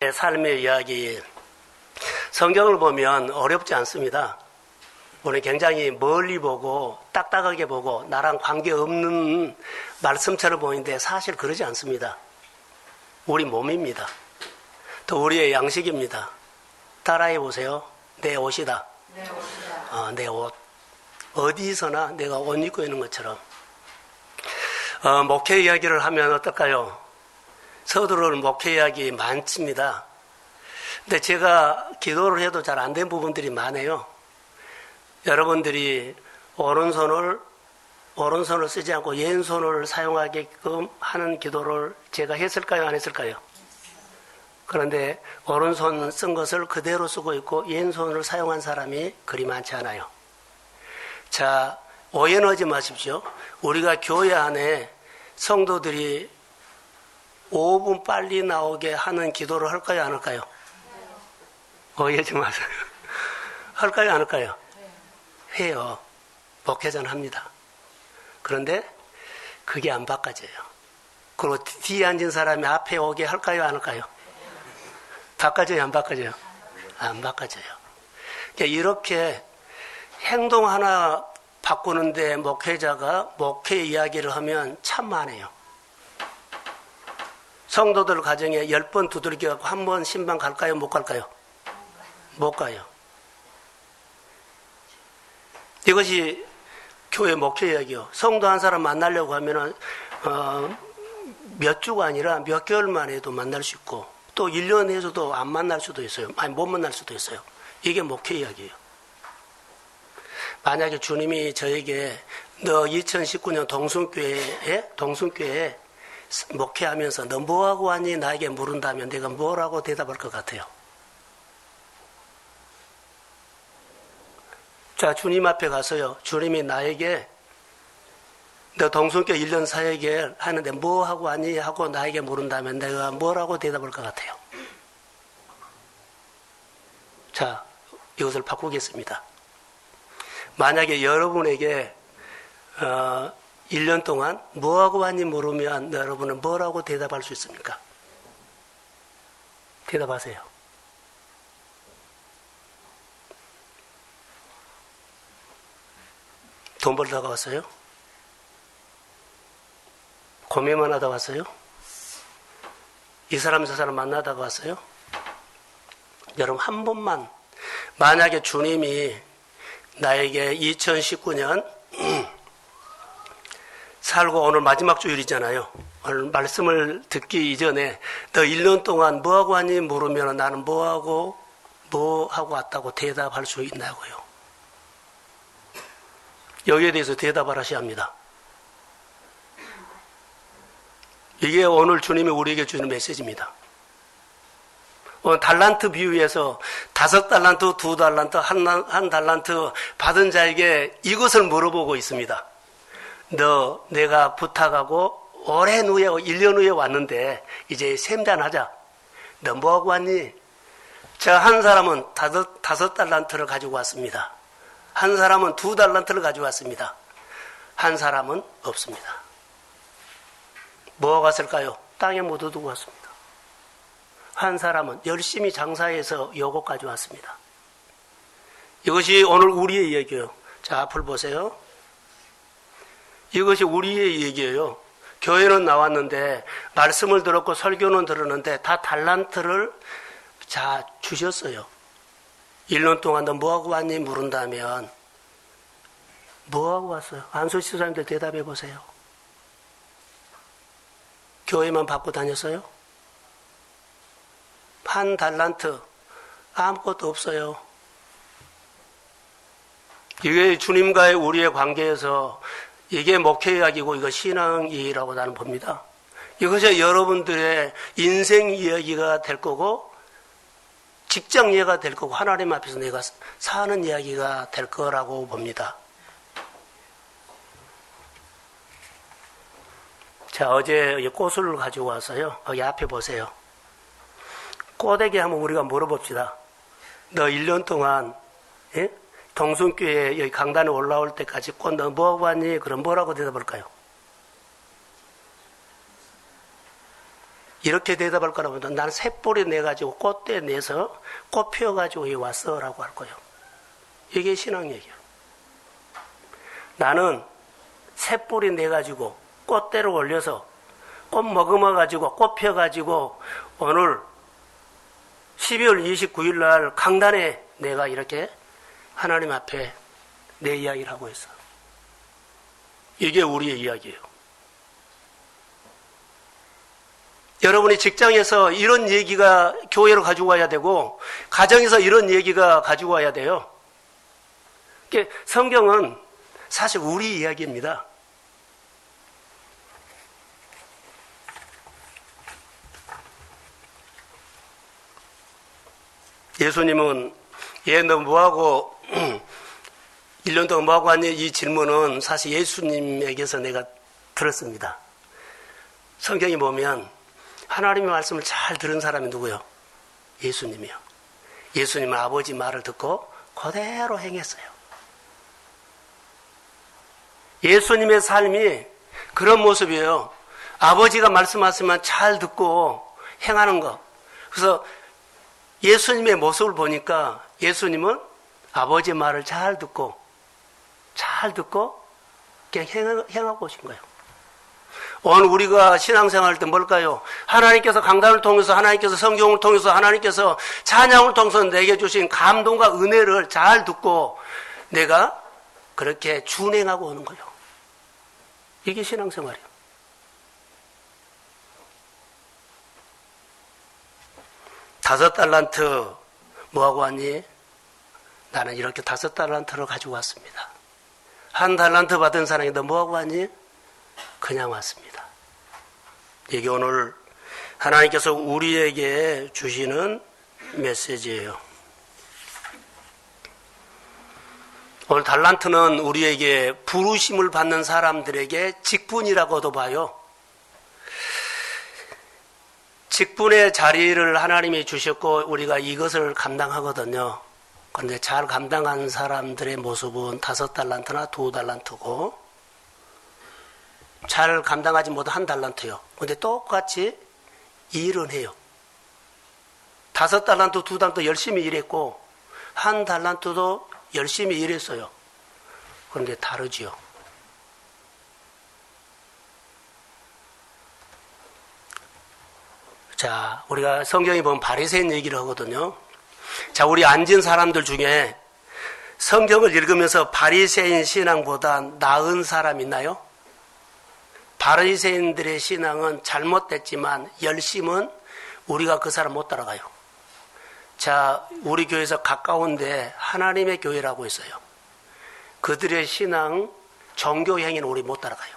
삶의 이야기, 성경을 보면 어렵지 않습니다. 우리는 굉장히 멀리 보고 딱딱하게 보고 나랑 관계없는 말씀처럼 보이는데 사실 그러지 않습니다. 우리 몸입니다. 또 우리의 양식입니다. 따라해 보세요. 내 옷이다. 내 옷. 어디서나 내가 옷 입고 있는 것처럼. 목회 이야기를 하면 어떨까요? 서두르는 목회 이야기 많습니다. 근데 제가 기도를 해도 잘 안 된 부분들이 많아요. 여러분들이 오른손을 쓰지 않고 왼손을 사용하게끔 하는 기도를 제가 했을까요? 안 했을까요? 그런데 오른손 쓴 것을 그대로 쓰고 있고 왼손을 사용한 사람이 그리 많지 않아요. 자, 오해하지 마십시오. 우리가 교회 안에 성도들이 5분 빨리 나오게 하는 기도를 할까요? 안 할까요? 오해하지 마세요. 할까요? 안 할까요? 해요. 목회자는 합니다. 그런데 그게 안 바꿔져요. 그리고 뒤에 앉은 사람이 앞에 오게 할까요? 안 할까요? 바꿔져요? 안 바꿔져요? 안 바꿔져요. 그러니까 이렇게 행동 하나 바꾸는데 목회자가 목회 이야기를 하면 참 많아요. 성도들 가정에 10번 두들겨갖고 한 번 신방 갈까요? 못 갈까요? 못 가요. 이것이 교회 목회 이야기요. 성도 한 사람 만나려고 하면은, 몇 주가 아니라 몇 개월만 해도 만날 수 있고, 또 1년 해서도 안 만날 수도 있어요. 아니, 못 만날 수도 있어요. 이게 목회 이야기예요. 만약에 주님이 저에게 너 2019년 동순교회에 목회하면서 너 뭐하고 왔니? 나에게 물은다면 내가 뭐라고 대답할 것 같아요? 자, 주님 앞에 가서요. 주님이 나에게 너 동순교회 1년 사역을 하는데 뭐하고 왔니? 하고 나에게 물은다면 내가 뭐라고 대답할 것 같아요? 자, 이것을 바꾸겠습니다. 만약에 여러분에게 1년 동안 뭐하고 왔니 물으면 여러분은 뭐라고 대답할 수 있습니까? 대답하세요. 돈 벌다가 왔어요? 고민만 하다 왔어요? 이 사람 저 사람 만나다가 왔어요? 여러분 한 번만 만약에 주님이 나에게 2019년 살고 오늘 마지막 주일이잖아요. 오늘 말씀을 듣기 이전에 너 1년 동안 뭐하고 왔니 물으면 나는 뭐하고 왔다고 대답할 수 있나고요. 여기에 대해서 대답을 하셔야 합니다. 이게 오늘 주님이 우리에게 주는 메시지입니다. 달란트 비유에서 5달란트, 2달란트, 한 달란트 받은 자에게 이것을 물어보고 있습니다. 너 내가 부탁하고 오랜 후에 1년 후에 왔는데 이제 셈잔하자. 너 뭐하고 왔니? 저 한 사람은 5달란트를 가지고 왔습니다. 한 사람은 2달란트를 가지고 왔습니다. 한 사람은 없습니다. 뭐가 갔을까요? 땅에 못 두고 왔습니다. 한 사람은 열심히 장사해서 요것 가져왔습니다. 이것이 오늘 우리의 얘기예요. 자, 앞을 보세요. 이것이 우리의 얘기예요. 교회는 나왔는데 말씀을 들었고 설교는 들었는데 다 달란트를 자 주셨어요. 1년 동안 너 뭐하고 왔니 물은다면 뭐하고 왔어요? 안수시 사람들 대답해 보세요. 교회만 받고 다녔어요? 한 달란트 아무것도 없어요. 이게 주님과의 우리의 관계에서 이게 목회 이야기고 이거 신앙 이야기라고 나는 봅니다. 이것이 여러분들의 인생 이야기가 될 거고 직장 이야기가 될 거고 하나님 앞에서 내가 사는 이야기가 될 거라고 봅니다. 자, 어제 꽃을 가지고 와서요. 여기 앞에 보세요. 꽃에게 한번 우리가 물어봅시다. 너 1년 동안 동순교회 여기 강단에 올라올 때까지 꽃 너 뭐하고 왔니? 그럼 뭐라고 대답할까요? 이렇게 대답할 거라면 나는 새뿌리 내가지고 꽃대 내서 꽃 피워가지고 여기 왔어 라고 할 거예요. 이게 신앙 얘기야. 나는 새뿌리 내가지고 꽃대로 올려서 꽃 머금어가지고 꽃 펴가지고 오늘 12월 29일 날 강단에 내가 이렇게 하나님 앞에 내 이야기를 하고 있어. 이게 우리의 이야기예요. 여러분이 직장에서 이런 얘기가 교회로 가지고 와야 되고 가정에서 이런 얘기가 가지고 와야 돼요. 성경은 사실 우리 이야기입니다. 예수님은 얘 너 뭐하고 1년 동안 뭐하고 왔니? 이 질문은 사실 예수님에게서 내가 들었습니다. 성경에 보면 하나님의 말씀을 잘 들은 사람이 누구요? 예수님이요. 예수님은 아버지 말을 듣고 그대로 행했어요. 예수님의 삶이 그런 모습이에요. 아버지가 말씀하시면 잘 듣고 행하는 것. 그래서 예수님의 모습을 보니까 예수님은 아버지의 말을 잘 듣고 그냥 행하고 오신 거예요. 오늘 우리가 신앙생활 할 때 뭘까요? 하나님께서 강단을 통해서, 하나님께서 성경을 통해서, 하나님께서 찬양을 통해서 내게 주신 감동과 은혜를 잘 듣고 내가 그렇게 준행하고 오는 거예요. 이게 신앙생활이에요. 다섯 달란트 뭐하고 왔니? 나는 이렇게 5달란트를 가지고 왔습니다. 1달란트 받은 사람이 너 뭐하고 왔니? 그냥 왔습니다. 이게 오늘 하나님께서 우리에게 주시는 메시지예요. 오늘 달란트는 우리에게 부르심을 받는 사람들에게 직분이라고도 봐요. 직분의 자리를 하나님이 주셨고 우리가 이것을 감당하거든요. 그런데 잘 감당한 사람들의 모습은 5달란트나 2달란트고 잘 감당하지 못한 1달란트요. 그런데 똑같이 일은 해요. 5달란트, 2달란트 열심히 일했고 1달란트도 열심히 일했어요. 그런데 다르지요. 자, 우리가 성경에 보면 바리새인 얘기를 하거든요. 자, 우리 앉은 사람들 중에 성경을 읽으면서 바리새인 신앙보다 나은 사람 있나요? 바리새인들의 신앙은 잘못됐지만 열심은 우리가 그 사람 못 따라가요. 자, 우리 교회에서 가까운데 하나님의 교회라고 있어요. 그들의 신앙, 종교 행위는 우리 못 따라가요.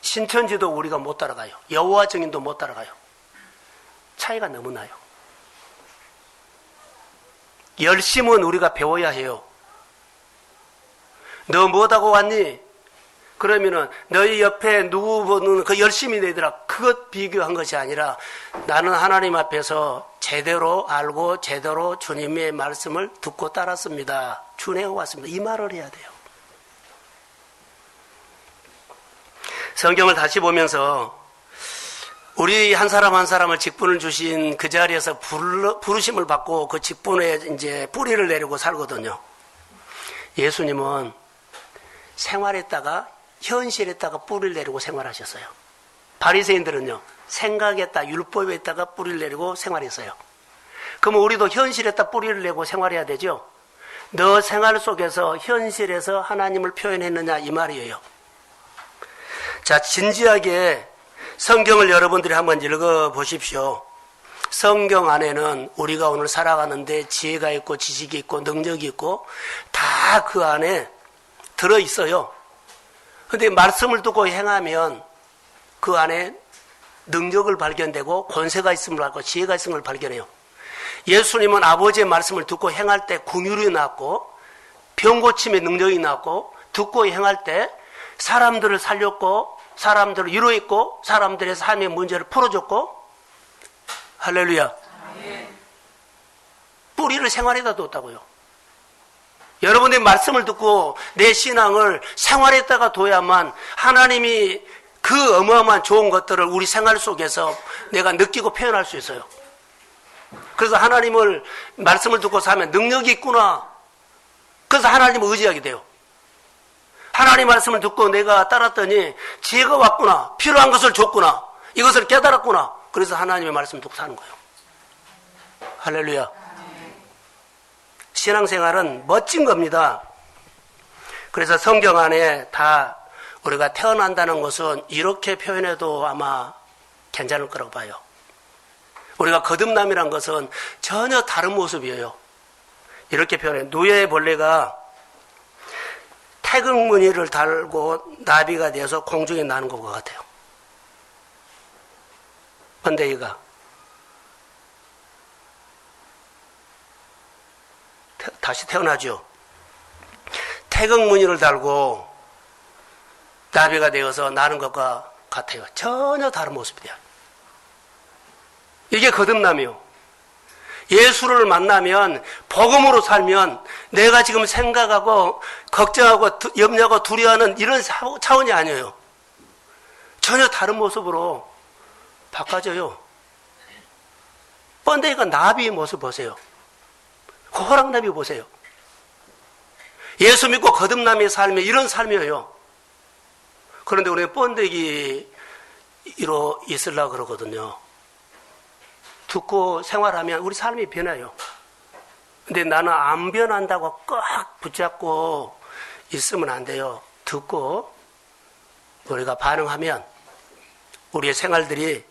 신천지도 우리가 못 따라가요. 여호와 증인도 못 따라가요. 차이가 너무 나요. 열심은 우리가 배워야 해요. 너 뭐하고 왔니? 그러면은 너희 옆에 누구 보는 그 열심히 내더라. 그것 비교한 것이 아니라 나는 하나님 앞에서 제대로 알고 제대로 주님의 말씀을 듣고 따랐습니다. 준행하고 왔습니다. 이 말을 해야 돼요. 성경을 다시 보면서 우리 한 사람 한 사람을 직분을 주신 그 자리에서 부르심을 받고 그 직분에 이제 뿌리를 내리고 살거든요. 예수님은 생활했다가 현실에다가 뿌리를 내리고 생활하셨어요. 바리새인들은요, 생각했다, 율법에다가 뿌리를 내리고 생활했어요. 그럼 우리도 현실에다 뿌리를 내고 생활해야 되죠. 너 생활 속에서 현실에서 하나님을 표현했느냐 이 말이에요. 자, 진지하게 성경을 여러분들이 한번 읽어보십시오. 성경 안에는 우리가 오늘 살아가는데 지혜가 있고 지식이 있고 능력이 있고 다 그 안에 들어있어요. 그런데 말씀을 듣고 행하면 그 안에 능력을 발견되고 권세가 있음을 알고 지혜가 있음을 발견해요. 예수님은 아버지의 말씀을 듣고 행할 때 긍휼이 나왔고 병 고침의 능력이 나왔고 듣고 행할 때 사람들을 살렸고 사람들을 위로했고 사람들의 삶의 문제를 풀어줬고 할렐루야. 뿌리를 생활에다 뒀다고요. 여러분의 말씀을 듣고 내 신앙을 생활에다가 둬야만 하나님이 그 어마어마한 좋은 것들을 우리 생활 속에서 내가 느끼고 표현할 수 있어요. 그래서 하나님을 말씀을 듣고 살면 능력이 있구나. 그래서 하나님을 의지하게 돼요. 하나님 말씀을 듣고 내가 따랐더니 지혜가 왔구나. 필요한 것을 줬구나. 이것을 깨달았구나. 그래서 하나님의 말씀 듣고 사는 거예요. 할렐루야. 신앙생활은 멋진 겁니다. 그래서 성경 안에 다 우리가 태어난다는 것은 이렇게 표현해도 아마 괜찮을 거라고 봐요. 우리가 거듭남이란 것은 전혀 다른 모습이에요. 이렇게 표현해. 누에벌레가 태극무늬를 달고 나비가 되어서 공중에 나는 것과 같아요. 번데기가 다시 태어나죠. 태극무늬를 달고 나비가 되어서 나는 것과 같아요. 전혀 다른 모습이에요. 이게 거듭남이요. 예수를 만나면 복음으로 살면 내가 지금 생각하고 걱정하고 염려하고 두려워하는 이런 차원이 아니에요. 전혀 다른 모습으로 바꿔져요. 번데기가 나비의 모습 보세요. 호랑나비 보세요. 예수 믿고 거듭남의 삶이 이런 삶이에요. 그런데 우리는 번데기로 있으려고 그러거든요. 듣고 생활하면 우리 삶이 변해요. 근데 나는 안 변한다고 꽉 붙잡고 있으면 안 돼요. 듣고 우리가 반응하면 우리의 생활들이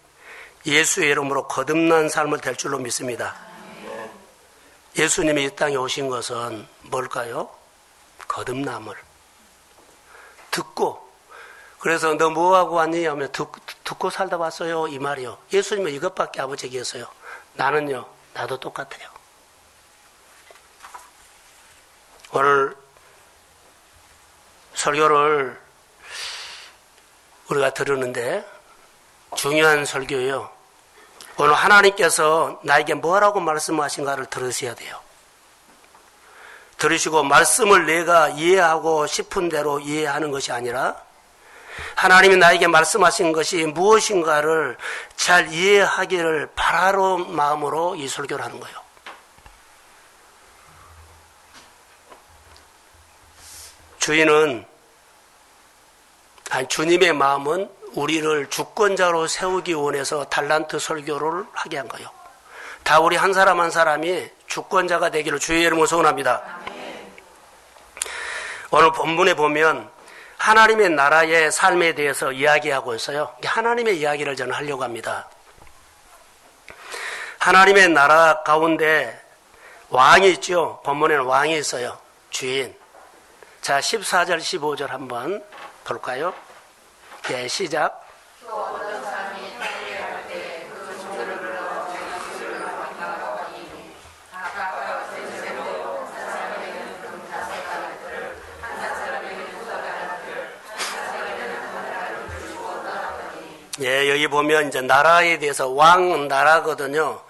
예수의 이름으로 거듭난 삶을 될 줄로 믿습니다. 예수님이 이 땅에 오신 것은 뭘까요? 거듭남을 듣고, 그래서 너 뭐하고 왔니? 하면 듣고 살다 왔어요. 이 말이요. 예수님은 이것밖에 아버지 얘기했어요. 나는요, 나도 똑같아요. 오늘 설교를 우리가 들었는데 중요한 설교예요. 오늘 하나님께서 나에게 뭐라고 말씀하신가를 들으셔야 돼요. 들으시고 말씀을 내가 이해하고 싶은 대로 이해하는 것이 아니라 하나님이 나에게 말씀하신 것이 무엇인가를 잘 이해하기를 바라는 마음으로 이 설교를 하는 거예요. 주님의 마음은 우리를 주권자로 세우기 원해서 달란트 설교를 하게 한 거예요. 다 우리 한 사람 한 사람이 주권자가 되기를 주의 이름으로 소원합니다. 오늘 본문에 보면 하나님의 나라의 삶에 대해서 이야기하고 있어요. 하나님의 이야기를 저는 하려고 합니다. 하나님의 나라 가운데 왕이 있죠. 본문에는 왕이 있어요. 주인. 자, 14절 15절 한번 볼까요? 예, 시작. 예, 여기 보면 이제 나라에 대해서 왕 나라거든요.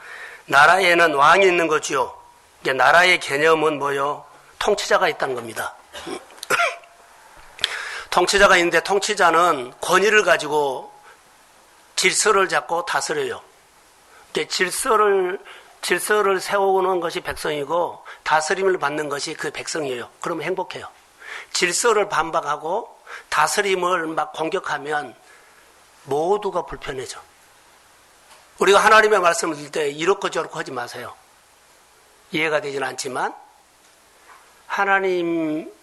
나라에는 왕이 있는 거죠. 이제 나라의 개념은 뭐요? 통치자가 있다는 겁니다. 통치자가 있는데 통치자는 권위를 가지고 질서를 잡고 다스려요. 질서를 세우는 것이 백성이고 다스림을 받는 것이 그 백성이에요. 그러면 행복해요. 질서를 반박하고 다스림을 막 공격하면 모두가 불편해져. 우리가 하나님의 말씀을 들을 때 이렇고 저렇고 하지 마세요. 이해가 되지는 않지만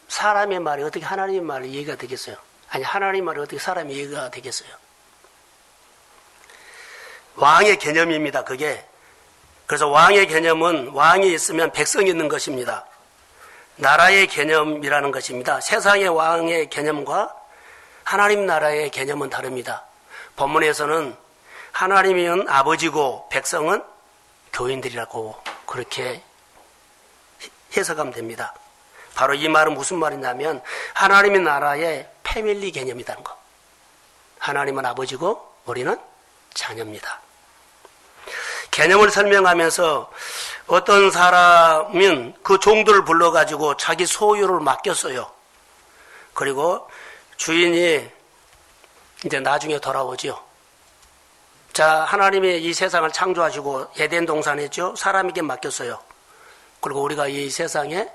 사람의 말이 어떻게 하나님의 말이 이해가 되겠어요? 아니, 하나님의 말이 어떻게 사람이 이해가 되겠어요? 왕의 개념입니다, 그게. 그래서 왕의 개념은 왕이 있으면 백성이 있는 것입니다. 나라의 개념이라는 것입니다. 세상의 왕의 개념과 하나님 나라의 개념은 다릅니다. 본문에서는 하나님은 아버지고 백성은 교인들이라고 그렇게 해석하면 됩니다. 바로 이 말은 무슨 말이냐면 하나님의 나라의 패밀리 개념이라는 거. 하나님은 아버지고 우리는 자녀입니다. 개념을 설명하면서 어떤 사람은 그 종들을 불러가지고 자기 소유를 맡겼어요. 그리고 주인이 이제 나중에 돌아오지요. 자, 하나님이 이 세상을 창조하시고 에덴 동산했죠. 사람에게 맡겼어요. 그리고 우리가 이 세상에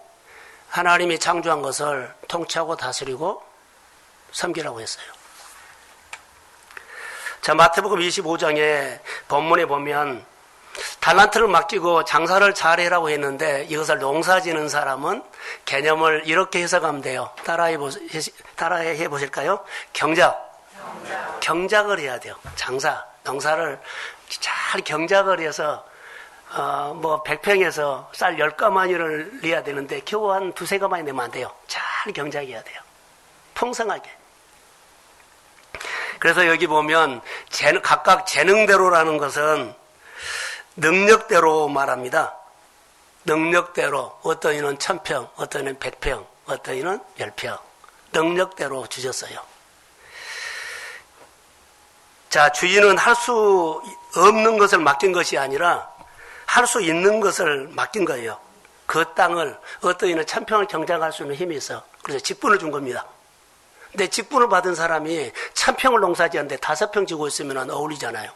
하나님이 창조한 것을 통치하고 다스리고 섬기라고 했어요. 자, 마태복음 25장에 본문에 보면 달란트를 맡기고 장사를 잘해라고 했는데 이것을 농사지는 사람은 개념을 이렇게 해석하면 돼요. 따라해 보실까요? 경작을 해야 돼요. 장사, 농사를 잘 경작을 해서 100평에서 쌀 10가마니를 내야 되는데 겨우 한 2-3가마니 내면 안 돼요. 잘 경작해야 돼요. 풍성하게. 그래서 여기 보면 각각 재능대로라는 것은 능력대로 말합니다. 능력대로. 어떤 이는 1000평, 어떤 이는 100평, 어떤 이는 10평. 능력대로 주셨어요. 자, 주인은 할 수 없는 것을 맡긴 것이 아니라 할 수 있는 것을 맡긴 거예요. 그 땅을 어떤 이는 1000평을 경작할 수 있는 힘이 있어. 그래서 직분을 준 겁니다. 근데 직분을 받은 사람이 1000평을 농사지었는데 5평 지고 있으면 어울리잖아요.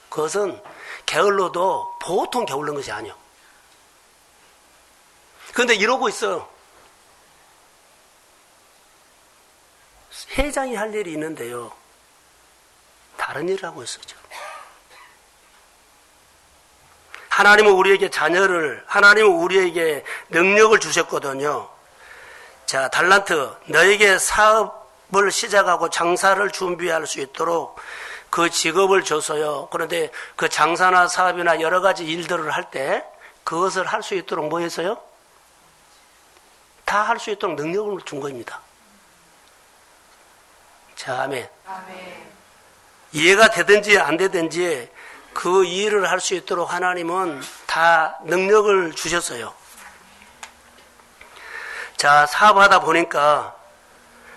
그것은 게을러도 보통 게을른 것이 아니에요. 그런데 이러고 있어요. 회장이 할 일이 있는데요. 다른 일을 하고 있어요. 하나님은 우리에게 하나님은 우리에게 능력을 주셨거든요. 자, 달란트, 너에게 사업을 시작하고 장사를 준비할 수 있도록 그 직업을 줘서요. 그런데 그 장사나 사업이나 여러 가지 일들을 할 때 그것을 할 수 있도록 뭐 했어요? 다 할 수 있도록 능력을 준 겁니다. 자, 아멘. 이해가 되든지 안 되든지 그 일을 할 수 있도록 하나님은 다 능력을 주셨어요. 자, 사업하다 보니까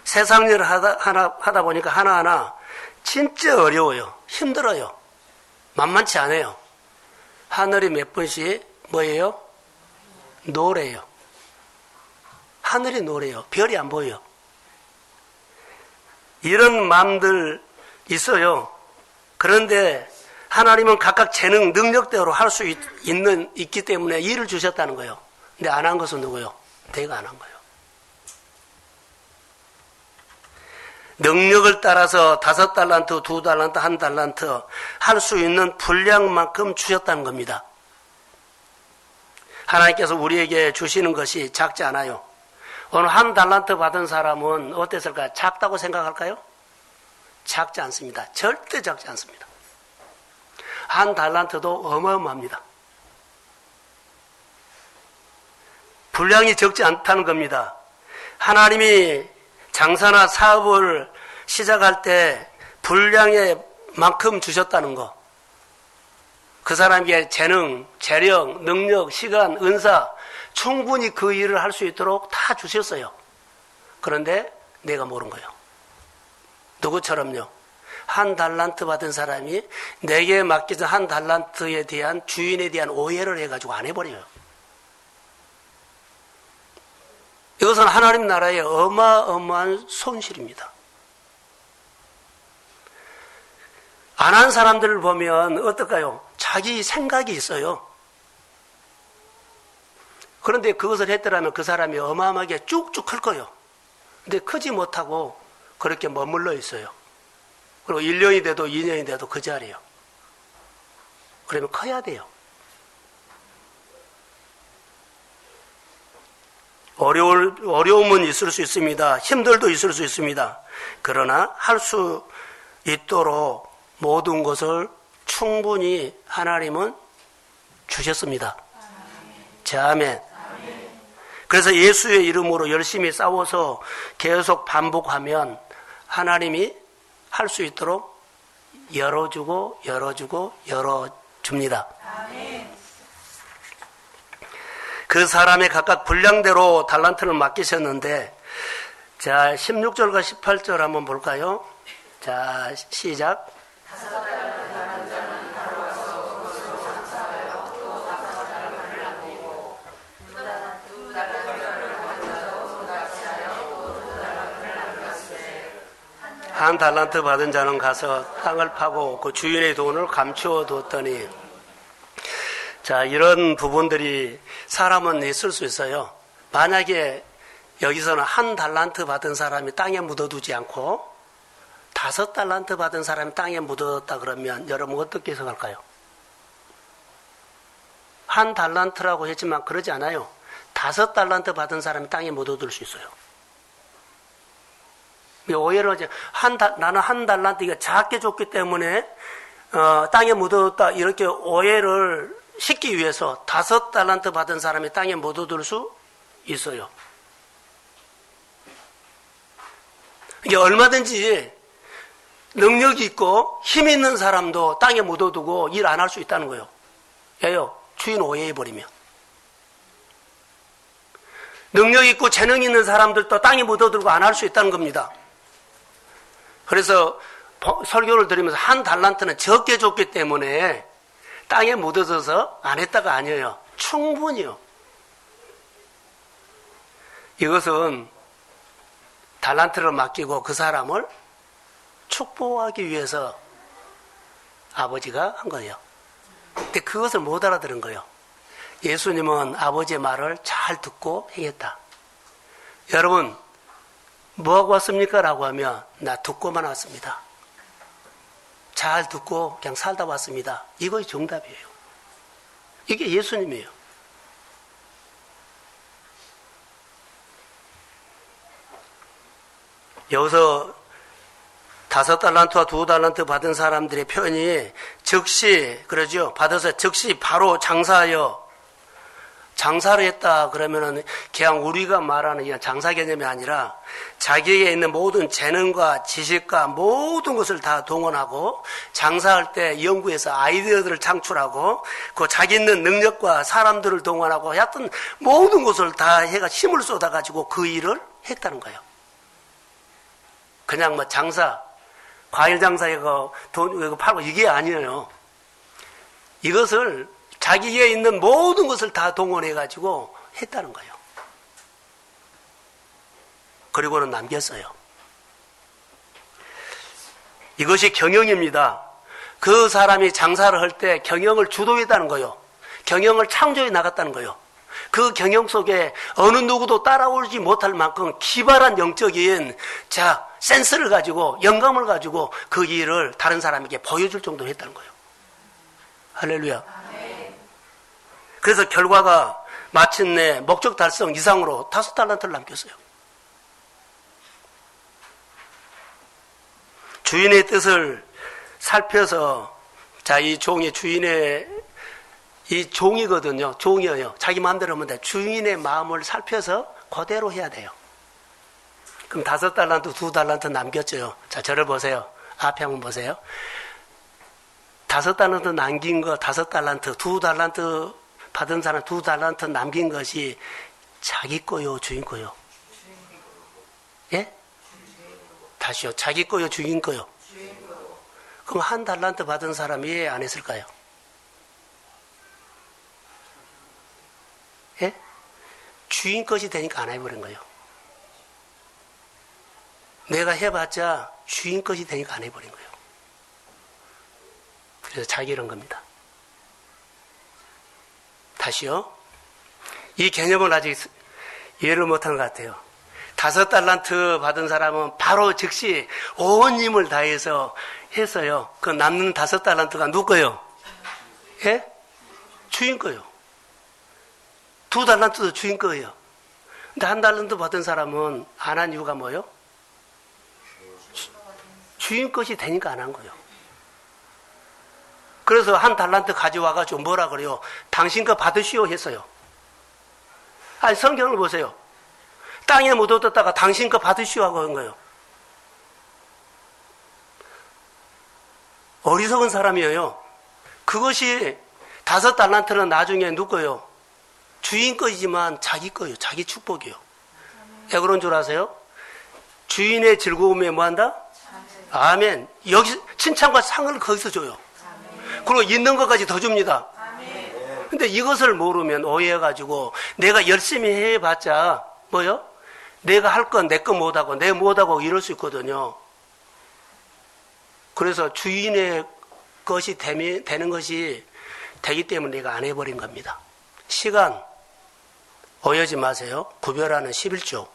세상 일을 하다 보니까 하나하나 진짜 어려워요. 힘들어요. 만만치 않아요. 하늘이 몇 번씩 뭐예요? 노래요. 하늘이 노래요. 별이 안 보여요. 이런 마음들 있어요. 그런데 하나님은 각각 재능, 능력대로 할 수 있기 때문에 일을 주셨다는 거예요. 근데 안 한 것은 누구요? 내가 안 한 거예요. 능력을 따라서 5달란트, 2달란트, 1달란트 할 수 있는 분량만큼 주셨다는 겁니다. 하나님께서 우리에게 주시는 것이 작지 않아요. 오늘 1달란트 받은 사람은 어땠을까요? 작다고 생각할까요? 작지 않습니다. 절대 작지 않습니다. 1달란트도 어마어마합니다. 분량이 적지 않다는 겁니다. 하나님이 장사나 사업을 시작할 때 분량의 만큼 주셨다는 거. 그 사람에게 재능, 재력, 능력, 시간, 은사 충분히 그 일을 할 수 있도록 다 주셨어요. 그런데 내가 모른 거예요. 누구처럼요? 1달란트 받은 사람이 내게 맡겨진 1달란트에 대한 주인에 대한 오해를 해가지고 안 해버려요. 이것은 하나님 나라의 어마어마한 손실입니다. 안 한 사람들을 보면 어떨까요? 자기 생각이 있어요. 그런데 그것을 했더라면 그 사람이 어마어마하게 쭉쭉 클 거예요. 근데 크지 못하고 그렇게 머물러 있어요. 그리고 1년이 돼도 2년이 돼도 그 자리예요. 그러면 커야 돼요. 어려움은 있을 수 있습니다. 힘들도 있을 수 있습니다. 그러나 할 수 있도록 모든 것을 충분히 하나님은 주셨습니다. 자, 아멘. 그래서 예수의 이름으로 열심히 싸워서 계속 반복하면 하나님이 할 수 있도록 열어주고 열어줍니다. 그 사람의 각각 분량대로 달란트를 맡기셨는데, 자, 16절과 18절 한번 볼까요? 자, 시작. 한 달란트 받은 자는 가서 땅을 파고 그 주인의 돈을 감추어 두었더니. 자, 이런 부분들이 사람은 있을 수 있어요. 만약에 여기서는 한 달란트 받은 사람이 땅에 묻어두지 않고 5달란트 받은 사람이 땅에 묻어뒀다 그러면 여러분 어떻게 해석할까요? 한 달란트라고 했지만 그러지 않아요. 5달란트 받은 사람이 땅에 묻어둘 수 있어요. 오해를 하지. 나는 한 달란트, 이거 작게 줬기 때문에, 땅에 묻어뒀다. 이렇게 오해를 싣기 위해서 5달란트 받은 사람이 땅에 묻어둘 수 있어요. 이게 얼마든지 능력이 있고 힘 있는 사람도 땅에 묻어두고 일 안 할 수 있다는 거예요. 왜요? 주인 오해해버리면. 능력 있고 재능 있는 사람들도 땅에 묻어두고 안 할 수 있다는 겁니다. 그래서 설교를 드리면서 한 달란트는 적게 줬기 때문에 땅에 묻어져서 안 했다가 아니에요. 충분히요. 이것은 달란트를 맡기고 그 사람을 축복하기 위해서 아버지가 한 거예요. 근데 그것을 못 알아들은 거예요. 예수님은 아버지의 말을 잘 듣고 행했다. 여러분, 뭐하고 왔습니까? 라고 하면 나 듣고만 왔습니다. 잘 듣고 그냥 살다 왔습니다. 이것이 정답이에요. 이게 예수님이에요. 여기서 5달란트와 2달란트 받은 사람들의 표현이 즉시, 그러죠? 받아서 즉시 바로 장사하여, 장사를 했다 그러면은 그냥 우리가 말하는 그냥 장사 개념이 아니라 자기에게 있는 모든 재능과 지식과 모든 것을 다 동원하고 장사할 때 연구해서 아이디어들을 창출하고 그 자기 있는 능력과 사람들을 동원하고 하여튼 모든 것을 다 해가 힘을 쏟아가지고 그 일을 했다는 거예요. 그냥 뭐 장사, 과일 장사이고 돈 팔고 이게 아니에요. 이것을 자기에 있는 모든 것을 다 동원해가지고 했다는 거예요. 그리고는 남겼어요. 이것이 경영입니다. 그 사람이 장사를 할 때 경영을 주도했다는 거예요. 경영을 창조해 나갔다는 거예요. 그 경영 속에 어느 누구도 따라오지 못할 만큼 기발한 영적인 센스를 가지고 영감을 가지고 그 일을 다른 사람에게 보여줄 정도로 했다는 거예요. 할렐루야. 그래서 결과가 마침내 목적 달성 이상으로 5달란트를 남겼어요. 주인의 뜻을 살펴서 이 종이 주인의 이 종이거든요. 종이에요. 자기 마음대로 하면 돼. 주인의 마음을 살펴서 그대로 해야 돼요. 그럼 5달란트, 2달란트 남겼죠. 자, 저를 보세요. 앞에 한번 보세요. 5달란트 남긴 거, 5달란트, 2달란트 받은 사람 2달란트 남긴 것이 자기 거요, 주인 거요? 예? 다시요. 자기 거요, 주인 거요? 그럼 1달란트 받은 사람이 왜 안 했을까요? 예? 주인 것이 되니까 안 해버린 거예요. 내가 해봤자 주인 것이 되니까 안 해버린 거예요. 그래서 자기 이런 겁니다. 다시요. 이 개념을 아직 이해를 못한 것 같아요. 5달란트 받은 사람은 바로 즉시 온 힘을 다해서 했어요. 그 남는 5달란트가 누구 거요? 예? 주인 거요. 2달란트도 주인 거예요. 근데 1달란트 받은 사람은 안 한 이유가 뭐예요? 주인 것이 되니까 안 한 거예요. 그래서 1달란트 가져와가지고 뭐라 그래요? 당신 거 받으시오 했어요. 아니, 성경을 보세요. 땅에 묻어뒀다가 당신 거 받으시오 하고 한 거예요. 어리석은 사람이에요. 그것이 5달란트는 나중에 누구예요? 주인 거이지만 자기 거예요. 자기 축복이에요. 왜 그런 줄 아세요? 주인의 즐거움에 뭐 한다? 아멘. 여기 칭찬과 상을 거기서 줘요. 그리고 있는 것까지 더 줍니다. 근데 이것을 모르면 오해해가지고 내가 열심히 해봤자 뭐요? 내가 할 건 내 거 못하고 내 못하고 이럴 수 있거든요. 그래서 주인의 것이 되는 것이 되기 때문에 내가 안 해버린 겁니다. 시간 오해하지 마세요. 구별하는 11조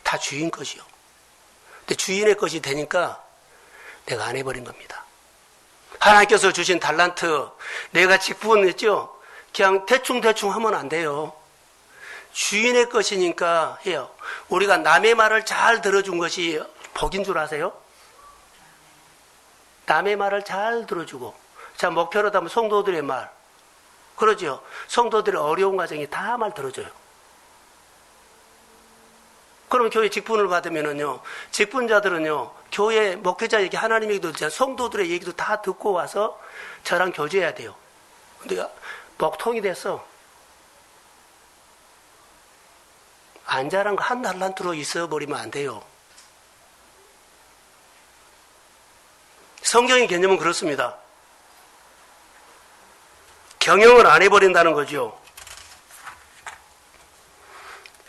다 주인 것이요. 근데 주인의 것이 되니까 내가 안 해버린 겁니다. 하나님께서 주신 달란트 내가 직분했죠. 그냥 대충 하면 안 돼요. 주인의 것이니까 해요. 우리가 남의 말을 잘 들어준 것이 복인 줄 아세요? 남의 말을 잘 들어주고. 자, 목회로도 하면 성도들의 말. 그러죠. 성도들의 어려운 과정이 다 말 들어줘요. 그럼 교회 직분을 받으면은요, 직분자들은요, 교회 목회자 얘기, 하나님 얘기도 듣잖아요. 성도들의 얘기도 다 듣고 와서 저랑 교제해야 돼요. 근데 먹통이 됐어. 안 자란 거 한 달란트로 있어버리면 안 돼요. 성경의 개념은 그렇습니다. 경영을 안 해버린다는 거죠.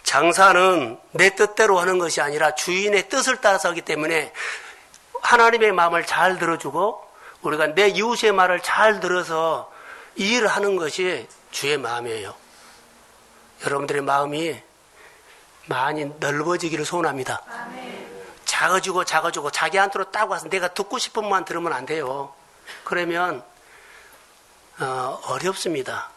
장사는 내 뜻대로 하는 것이 아니라 주인의 뜻을 따라서 하기 때문에 하나님의 마음을 잘 들어주고 우리가 내 이웃의 말을 잘 들어서 이 일을 하는 것이 주의 마음이에요. 여러분들의 마음이 많이 넓어지기를 소원합니다. 작아지고 자기한테로 딱 와서 내가 듣고 싶은 말만 들으면 안 돼요. 그러면 어렵습니다.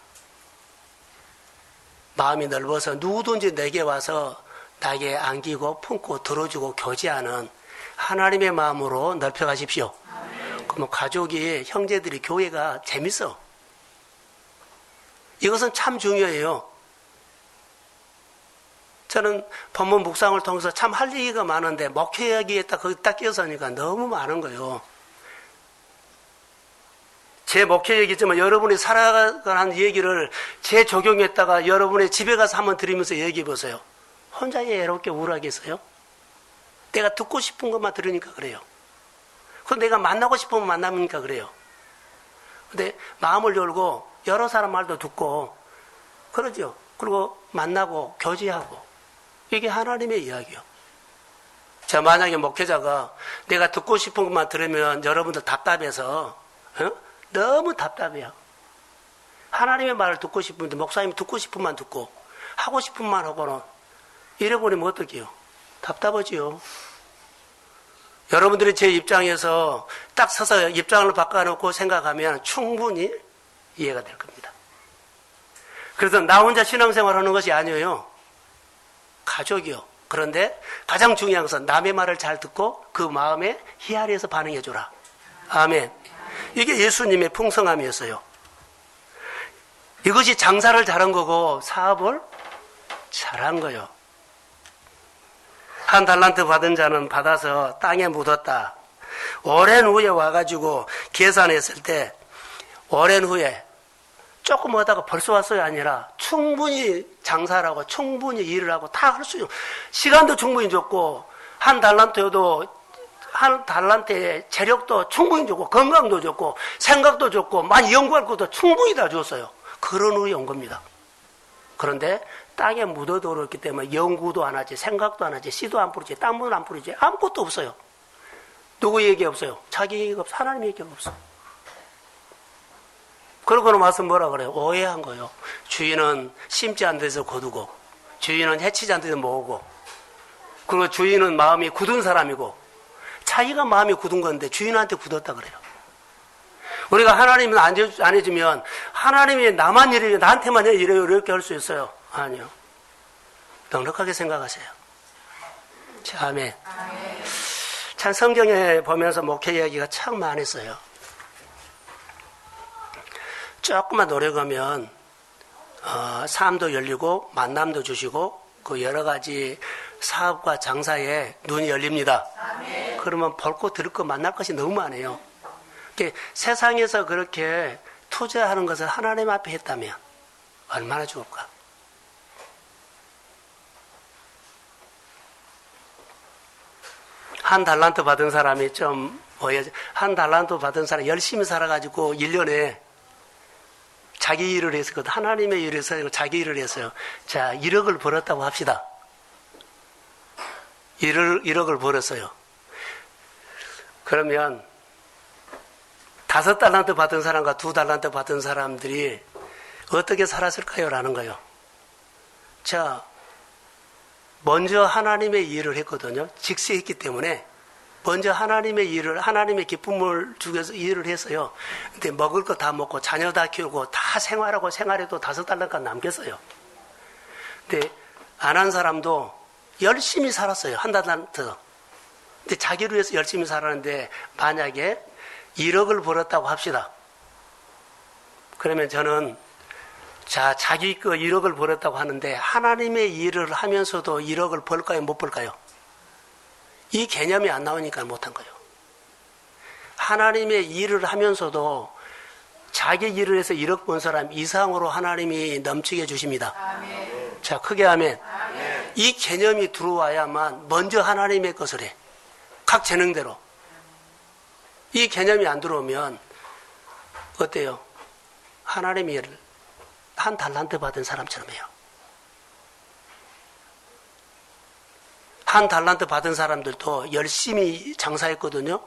마음이 넓어서 누구든지 내게 와서 나에게 안기고 품고 들어주고 교제하는 하나님의 마음으로 넓혀가십시오. 그러면 가족이, 형제들이, 교회가 재밌어. 이것은 참 중요해요. 저는 법문 묵상을 통해서 참 할 얘기가 많은데 목회하기에 거기 딱 끼어서 하니까 너무 많은 거예요. 제 목회 얘기지만 여러분이 살아가는 얘기를 제 적용했다가 여러분의 집에 가서 한번 들으면서 얘기해 보세요. 혼자 외롭게 우울하겠어요? 내가 듣고 싶은 것만 들으니까 그래요. 그럼 내가 만나고 싶으면 만나니까 그래요. 근데 마음을 열고 여러 사람 말도 듣고 그러죠. 그리고 만나고 교제하고 이게 하나님의 이야기요. 자, 만약에 목회자가 내가 듣고 싶은 것만 들으면 여러분들 답답해서 너무 답답해요. 하나님의 말을 듣고 싶은데 목사님이 듣고 싶은 만 듣고 하고 싶은 만 하고는 이래버리면 어떡해요? 답답하지요. 여러분들이 제 입장에서 딱 서서 입장을 바꿔놓고 생각하면 충분히 이해가 될 겁니다. 그래서 나 혼자 신앙생활 하는 것이 아니에요. 가족이요. 그런데 가장 중요한 것은 남의 말을 잘 듣고 그 마음에 희아리해서 반응해 주라. 아멘. 이게 예수님의 풍성함이었어요. 이것이 장사를 잘한 거고 사업을 잘한 거예요. 한 달란트 받은 자는 받아서 땅에 묻었다. 오랜 후에 와가지고 계산했을 때 오랜 후에 조금 하다가 벌써 왔어요 아니라 충분히 장사를 하고 충분히 일을 하고 다 할 수 있고 시간도 충분히 줬고 한 달란트여도 한 달란트에 재력도 충분히 줬고 건강도 줬고 생각도 줬고 많이 연구할 것도 충분히 다 줬어요. 그런 후에 온 겁니다. 그런데 땅에 묻어들었기 때문에 연구도 안 하지 생각도 안 하지 씨도 안 뿌리지 땅물도 안 뿌리지 아무것도 없어요. 누구 얘기 없어요. 자기 얘기가 없어. 하나님 얘기가 없어. 그러고는 와서 뭐라 그래요? 오해한 거예요. 주인은 심지 않은 데서 거두고 주인은 해치지 않은 데서 모으고 그리고 주인은 마음이 굳은 사람이고 자기가 마음이 굳은 건데 주인한테 굳었다 그래요. 우리가 하나님은 안 해주면 하나님이 나만 이래요 나한테만 이래요 이렇게 할 수 있어요. 아니요. 넉넉하게 생각하세요. 자, 아멘. 참 성경에 보면서 목회 이야기가 참 많았어요. 조금만 노력하면 삶도 열리고 만남도 주시고 그 여러 가지 사업과 장사에 눈이 열립니다. 아멘. 그러면 볼 거 들을 거 만날 것이 너무 많아요. 세상에서 그렇게 투자하는 것을 하나님 앞에 했다면 얼마나 좋을까? 한 달란트 받은 사람이 한 달란트 받은 사람이 열심히 살아가지고 1년에 자기 일을 했었거든. 하나님의 일을 해서 자기 일을 했어요. 자, 1억을 벌었다고 합시다. 1억을 벌었어요. 그러면 5달란트 받은 사람과 2달란트 받은 사람들이 어떻게 살았을까요? 라는 거예요. 자, 먼저 하나님의 일을 했거든요. 직시했기 때문에 먼저 하나님의 일을, 하나님의 기쁨을 주기 위해서 일을 했어요. 근데 먹을 거 다 먹고 자녀 다 키우고 다 생활하고 생활해도 5달란트가 남겼어요. 근데 안 한 사람도 열심히 살았어요. 1달란트. 근데 자기를 위해서 열심히 살았는데 만약에 1억을 벌었다고 합시다. 그러면 저는 자, 자기 거 1억을 벌었다고 하는데 하나님의 일을 하면서도 1억을 벌까요? 못 벌까요? 이 개념이 안 나오니까 못한 거예요. 하나님의 일을 하면서도 자기 일을 해서 1억 번 사람 이상으로 하나님이 넘치게 해주십니다. 아멘. 자, 크게 아멘. 아멘. 이 개념이 들어와야만 먼저 하나님의 것을 해. 각 재능대로. 이 개념이 안 들어오면 어때요? 하나님의 일을 1달란트 받은 사람처럼 해요. 1달란트 받은 사람들도 열심히 장사했거든요.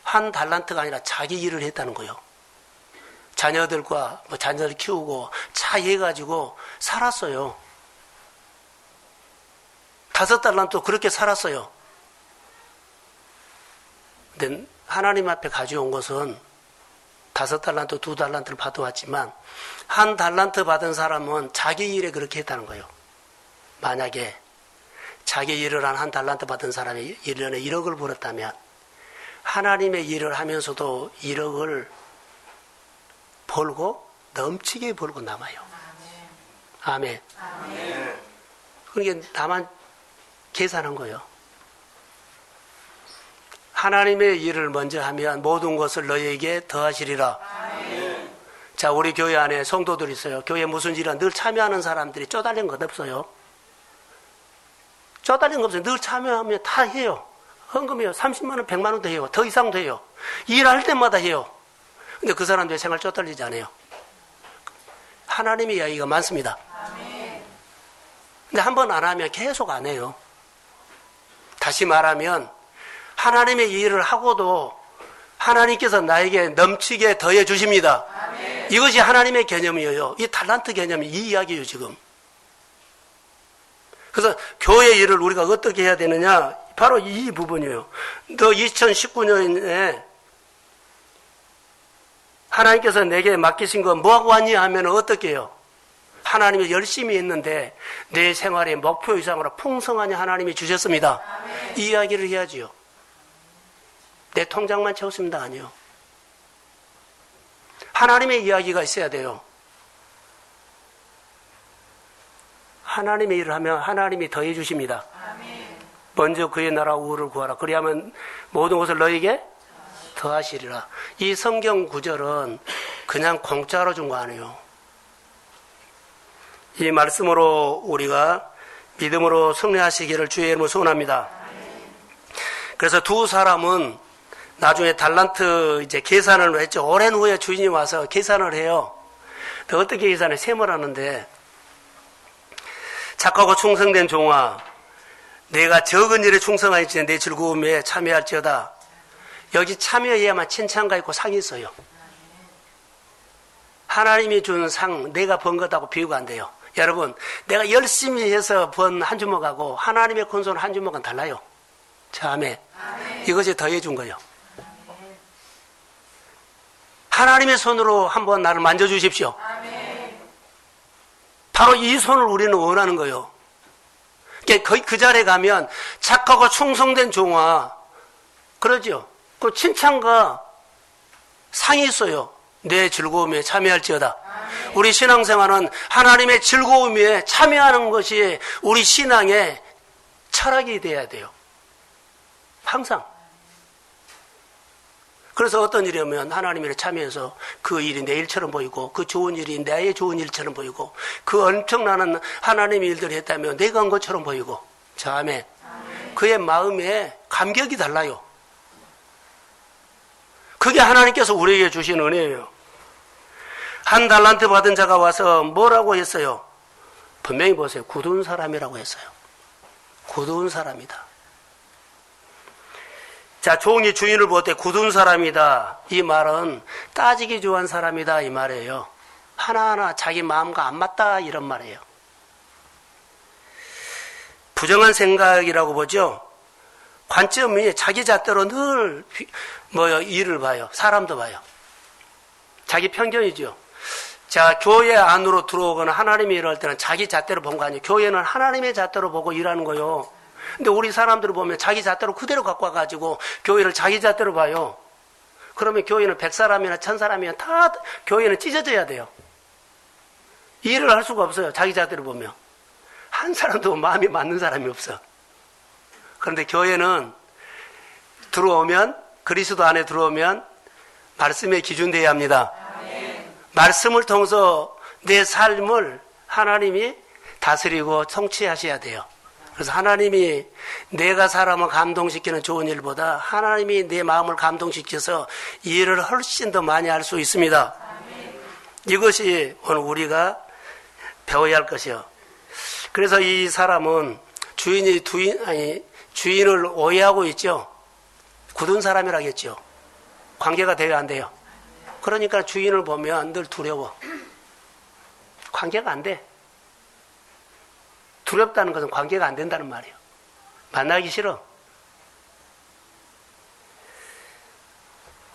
1달란트가 아니라 자기 일을 했다는 거예요. 자녀들과 자녀들 키우고 차 해가지고 살았어요. 5달란트 그렇게 살았어요. 근데 하나님 앞에 가져온 것은 5달란트, 2달란트를 받아왔지만 1달란트 받은 사람은 자기 일에 그렇게 했다는 거예요. 만약에 자기 일을 한 1달란트 받은 사람이 1년에 1억을 벌었다면 하나님의 일을 하면서도 1억을 벌고 넘치게 벌고 남아요. 아멘. 아멘. 그러니까 다만 계산한 거예요. 하나님의 일을 먼저 하면 모든 것을 너희에게 더하시리라. 아멘. 자, 우리 교회 안에 성도들 있어요. 교회 무슨 일은 늘 참여하는 사람들이 쪼달린 것 없어요. 쪼달린 것 없어요. 늘 참여하면 다 해요. 헌금해요. 30만 원, 100만 원도 해요. 더 이상도 해요. 일할 때마다 해요. 근데 그 사람들의 생활 쪼달리지 않아요. 하나님의 이야기가 많습니다. 아멘. 근데 한 번 안 하면 계속 안 해요. 다시 말하면 하나님의 일을 하고도 하나님께서 나에게 넘치게 더해 주십니다. 아멘. 이것이 하나님의 개념이에요. 이 달란트 개념이 이 이야기예요, 지금. 그래서 교회 일을 우리가 어떻게 해야 되느냐? 바로 이 부분이에요. 너 2019년에 하나님께서 내게 맡기신 거 뭐하고 왔니? 하면 어떻게 해요? 하나님이 열심히 했는데 내 생활의 목표 이상으로 풍성하니 하나님이 주셨습니다. 아멘. 이 이야기를 해야지요. 내 통장만 채웠습니다. 아니요. 하나님의 이야기가 있어야 돼요. 하나님의 일을 하면 하나님이 더해 주십니다. 아멘. 먼저 그의 나라 우를 구하라. 그리하면 모든 것을 너에게 더하시리라. 이 성경 구절은 그냥 공짜로 준 거 아니에요. 이 말씀으로 우리가 믿음으로 승리하시기를 주의 이름으로 소원합니다. 그래서 두 사람은 나중에 달란트 이제 계산을 했죠. 오랜 후에 주인이 와서 계산을 해요. 어떻게 계산해? 셈을 하는데 착하고 충성된 종아, 내가 적은 일에 충성하였지 내 즐거움에 참여할지어다. 여기 참여해야만 칭찬가 있고 상이 있어요. 하나님이 준 상, 내가 번 거다고 비유가 안 돼요. 여러분, 내가 열심히 해서 번 한 주먹하고 하나님의 큰손 한 주먹은 달라요. 자, 아멘. 이것이 더해 준 거예요. 하나님의 손으로 한번 나를 만져주십시오. 바로 이 손을 우리는 원하는 거예요. 그 자리에 가면 착하고 충성된 종아, 그러죠. 그 칭찬과 상이 있어요. 내 즐거움에 참여할지어다. 아멘. 우리 신앙생활은 하나님의 즐거움에 참여하는 것이 우리 신앙의 철학이 돼야 돼요. 항상. 그래서 어떤 일이면 하나님의 참여해서 그 일이 내 일처럼 보이고 그 좋은 일이 나의 좋은 일처럼 보이고 그 엄청난 하나님의 일들을 했다면 내가 한 것처럼 보이고. 자, 아멘. 그의 마음에 감격이 달라요. 그게 하나님께서 우리에게 주신 은혜예요. 1달란트 받은 자가 와서 뭐라고 했어요? 분명히 보세요. 굳은 사람이라고 했어요. 굳은 사람이다. 자, 종이 주인을 볼 때 굳은 사람이다. 이 말은 따지기 좋아한 사람이다. 이 말이에요. 하나하나 자기 마음과 안 맞다. 이런 말이에요. 부정한 생각이라고 보죠. 관점이 자기 잣대로 늘 일을 봐요. 사람도 봐요. 자기 편견이죠. 자, 교회 안으로 들어오거나 하나님이 일할 때는 자기 잣대로 본 거 아니에요. 교회는 하나님의 잣대로 보고 일하는 거예요. 근데 우리 사람들을 보면 자기 잣대로 그대로 갖고 와가지고 교회를 자기 잣대로 봐요. 그러면 교회는 100사람이나 1000사람이나 다 교회는 찢어져야 돼요. 일을 할 수가 없어요. 자기 잣대로 보면. 한 사람도 마음이 맞는 사람이 없어. 그런데 교회는 들어오면, 그리스도 안에 들어오면 말씀에 기준되어야 합니다. 말씀을 통해서 내 삶을 하나님이 다스리고 통치하셔야 돼요. 그래서 하나님이 내가 사람을 감동시키는 좋은 일보다 하나님이 내 마음을 감동시켜서 일을 훨씬 더 많이 할 수 있습니다. 이것이 오늘 우리가 배워야 할 것이요. 그래서 이 사람은 주인을 오해하고 있죠. 굳은 사람이라고 했죠. 관계가 돼야 안 돼요. 그러니까 주인을 보면 늘 두려워. 관계가 안 돼. 두렵다는 것은 관계가 안 된다는 말이에요. 만나기 싫어.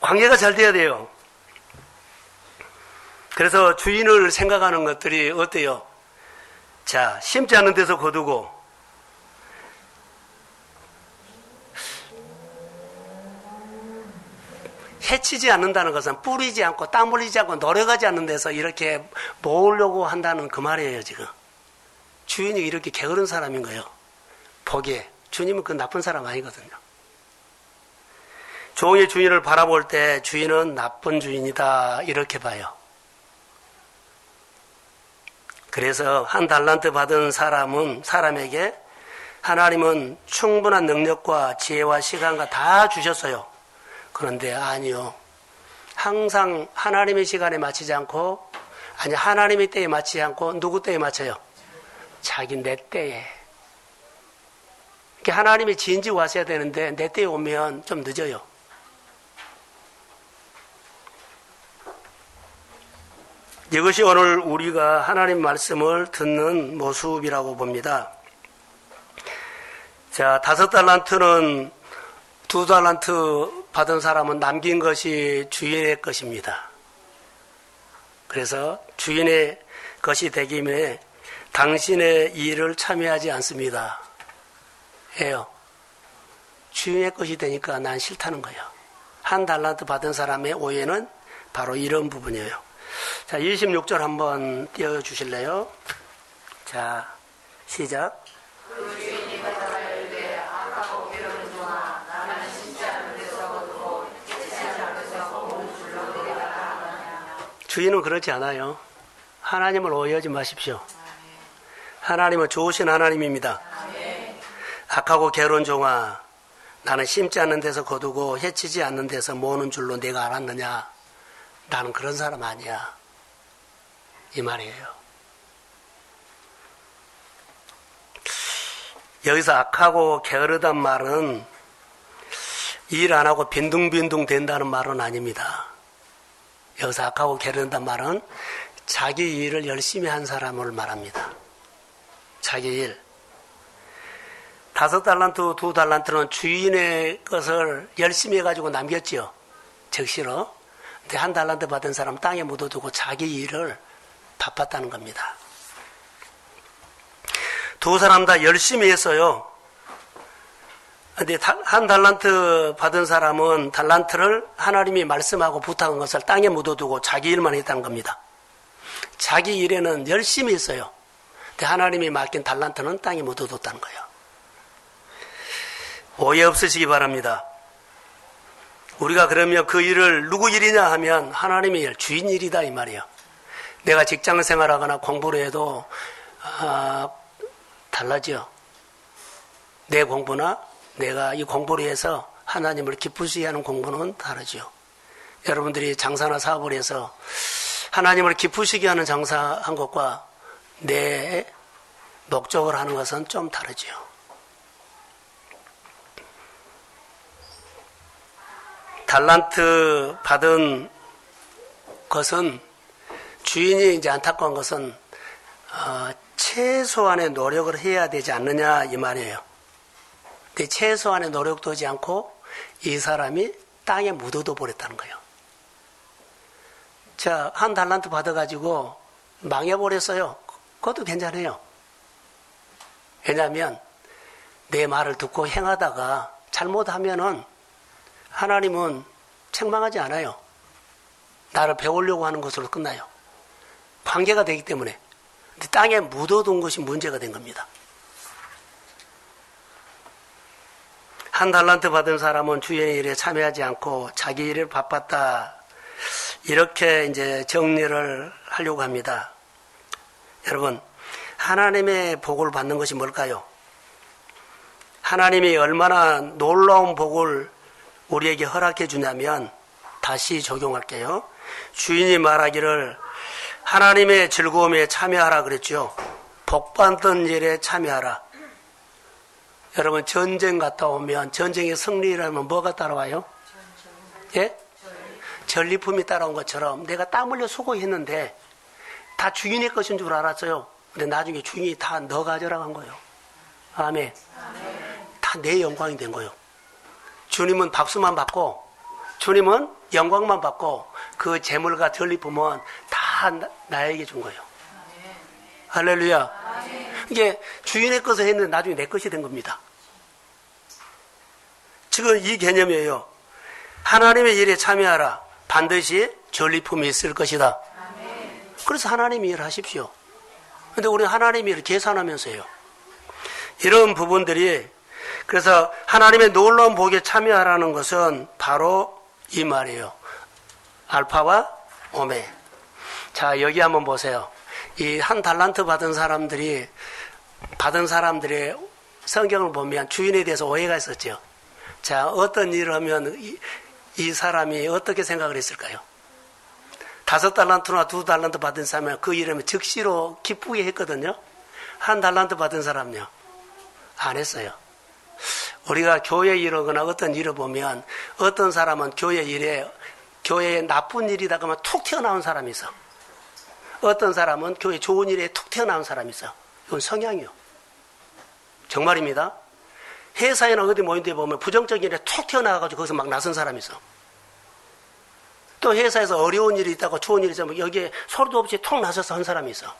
관계가 잘 돼야 돼요. 그래서 주인을 생각하는 것들이 어때요? 자, 심지 않은 데서 거두고, 해치지 않는다는 것은 뿌리지 않고 땀 흘리지 않고 노력하지 않는 데서 이렇게 모으려고 한다는 그 말이에요, 지금. 주인이 이렇게 게으른 사람인 거예요. 보기에. 주님은 그 나쁜 사람 아니거든요. 종의 주인을 바라볼 때 주인은 나쁜 주인이다. 이렇게 봐요. 그래서 한 달란트 받은 사람에게 하나님은 충분한 능력과 지혜와 시간과 다 주셨어요. 그런데 아니요. 항상 하나님의 시간에 맞추지 않고, 하나님의 때에 맞추지 않고 누구 때에 맞춰요? 자기 내 때에. 하나님이 지은지고 하셔야 되는데 내 때에 오면 좀 늦어요. 이것이 오늘 우리가 하나님 말씀을 듣는 모습이라고 봅니다. 자, 5달란트는 2달란트 받은 사람은 남긴 것이 주인의 것입니다. 그래서 주인의 것이 되기 위해 당신의 일을 참여하지 않습니다. 해요. 주인의 것이 되니까 난 싫다는 거예요. 1달란트 받은 사람의 오해는 바로 이런 부분이에요. 자, 26절 한번 띄워주실래요? 자, 시작. 주인은 그렇지 않아요. 하나님을 오해하지 마십시오. 하나님은 좋으신 하나님입니다. 악하고 게으른 종아, 나는 심지 않는 데서 거두고 해치지 않는 데서 모으는 줄로 내가 알았느냐. 나는 그런 사람 아니야. 이 말이에요. 여기서 악하고 게으르단 말은 일 안 하고 빈둥빈둥 된다는 말은 아닙니다. 여기서 악하고 게으르단 말은 자기 일을 열심히 한 사람을 말합니다. 자기 일. 5달란트, 2달란트는 주인의 것을 열심히 해가지고 남겼지요. 적시로. 근데 1달란트 받은 사람 땅에 묻어두고 자기 일을 바빴다는 겁니다. 2사람 다 열심히 했어요. 근데 1달란트 받은 사람은 달란트를 하나님이 말씀하고 부탁한 것을 땅에 묻어두고 자기 일만 했다는 겁니다. 자기 일에는 열심히 했어요. 근데 하나님이 맡긴 달란트는 땅에 묻어뒀다는 거예요. 오해 없으시기 바랍니다. 우리가 그러면 그 일을 누구 일이냐 하면 하나님의 일, 주인 일이다 이 말이에요. 내가 직장 생활하거나 공부를 해도 달라져. 내 공부나 내가 이 공부를 해서 하나님을 기쁘시게 하는 공부는 다르죠. 여러분들이 장사나 사업을 해서 하나님을 기쁘시게 하는 장사한 것과 내 목적을 하는 것은 좀 다르죠. 달란트 받은 것은 주인이 이제 안타까운 것은 최소한의 노력을 해야 되지 않느냐 이 말이에요. 근데 최소한의 노력도 하지 않고 이 사람이 땅에 묻어둬 버렸다는 거예요. 자, 한 달란트 받아가지고 망해버렸어요. 그것도 괜찮아요. 왜냐하면 내 말을 듣고 행하다가 잘못하면은 하나님은 책망하지 않아요. 나를 배우려고 하는 것으로 끝나요. 관계가 되기 때문에. 근데 땅에 묻어둔 것이 문제가 된 겁니다. 한 달란트 받은 사람은 주인의 일에 참여하지 않고 자기 일에 바빴다. 이렇게 이제 정리를 하려고 합니다. 여러분, 하나님의 복을 받는 것이 뭘까요? 하나님이 얼마나 놀라운 복을 우리에게 허락해 주냐면, 다시 적용할게요. 주인이 말하기를 하나님의 즐거움에 참여하라 그랬죠. 복 받던 일에 참여하라. 여러분, 전쟁 갔다 오면 전쟁의 승리라면 뭐가 따라와요? 예? 전리품이 따라온 것처럼 내가 땀 흘려 수고했는데 다 주인의 것인 줄 알았어요. 근데 나중에 주인이 다 너 가져라 간 거예요. 아멘. 다 내 영광이 된 거예요. 주님은 박수만 받고, 주님은 영광만 받고, 그 재물과 전리품은 다 나에게 준 거예요. 할렐루야. 이게 주인의 것을 했는데 나중에 내 것이 된 겁니다. 지금 이 개념이에요. 하나님의 일에 참여하라. 반드시 전리품이 있을 것이다. 그래서 하나님의 일을 하십시오. 근데 우리는 하나님의 일을 계산하면서 해요. 이런 부분들이, 그래서 하나님의 놀라운 복에 참여하라는 것은 바로 이 말이에요. 알파와 오메. 자, 여기 한번 보세요. 이 한 달란트 받은 사람들의 성경을 보면 주인에 대해서 오해가 있었죠. 자, 어떤 일을 하면 이 사람이 어떻게 생각을 했을까요? 5달란트나 2달란트 받은 사람은 그 일을 즉시로 기쁘게 했거든요. 한 달란트 받은 사람은요, 안 했어요. 우리가 교회 일하거나 어떤 일을 보면 어떤 사람은 교회에 나쁜 일이다 그러면 툭 튀어나온 사람이 있어. 어떤 사람은 교회 좋은 일에 툭 튀어나온 사람이 있어. 이건 성향이요. 정말입니다. 회사에나 어디 모인 데 보면 부정적인 일에 툭 튀어나와가지고 거기서 막 나선 사람이 있어. 또 회사에서 어려운 일이 있다고 좋은 일이 있으면 여기에 소리도 없이 툭 나서서 한 사람이 있어.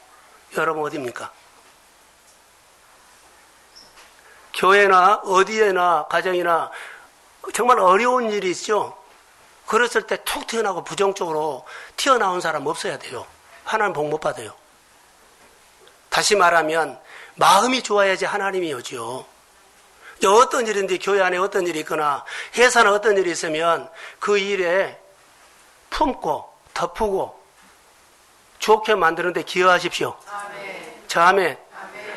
여러분 어디입니까? 교회나 어디에나 가정이나 정말 어려운 일이 있죠. 그랬을 때 툭 튀어나오고 부정적으로 튀어나온 사람 없어야 돼요. 하나님 복 못 받아요. 다시 말하면 마음이 좋아야지 하나님이 오죠. 어떤 일인데 교회 안에 어떤 일이 있거나 회사나 어떤 일이 있으면 그 일에 품고 덮고 좋게 만드는데 기여하십시오. 아멘.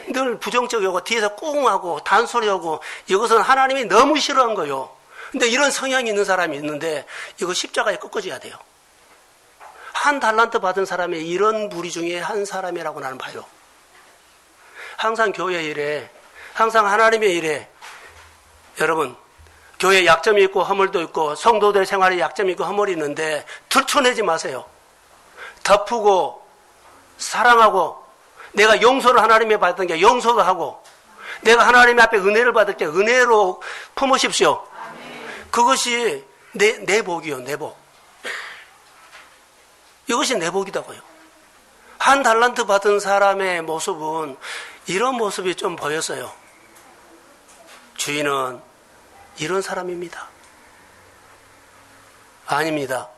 늘 부정적이고 뒤에서 꿍하고 단소리하고 이것은 하나님이 너무 싫어한 거예요. 근데 이런 성향이 있는 사람이 있는데 이거 십자가에 꺾어져야 돼요. 한 달란트 받은 사람이 이런 부류 중에 한 사람이라고 나는 봐요. 항상 교회 일에, 항상 하나님의 일에, 여러분, 교회에 약점이 있고 허물도 있고 성도들 생활에 약점이 있고 허물이 있는데 들춰내지 마세요. 덮고 사랑하고, 내가 용서를 하나님이 받은 게 용서도 하고, 내가 하나님 앞에 은혜를 받을 때 은혜로 품으십시오. 그것이 내 복이요, 내 복. 이것이 내 복이다고요. 한 달란트 받은 사람의 모습은 이런 모습이 좀 보였어요. 주인은 이런 사람입니다. 아닙니다.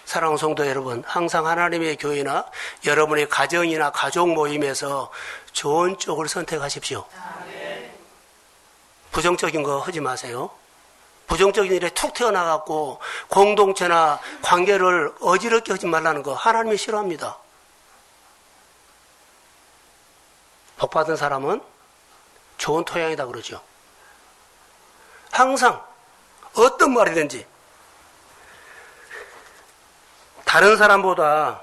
사랑하는 성도 여러분, 항상 하나님의 교회나 여러분의 가정이나 가족 모임에서 좋은 쪽을 선택하십시오. 부정적인 거 하지 마세요. 부정적인 일에 툭 튀어나가고 공동체나 관계를 어지럽게 하지 말라는 거 하나님이 싫어합니다. 복받은 사람은 좋은 토양이다 그러죠. 항상 어떤 말이든지 다른 사람보다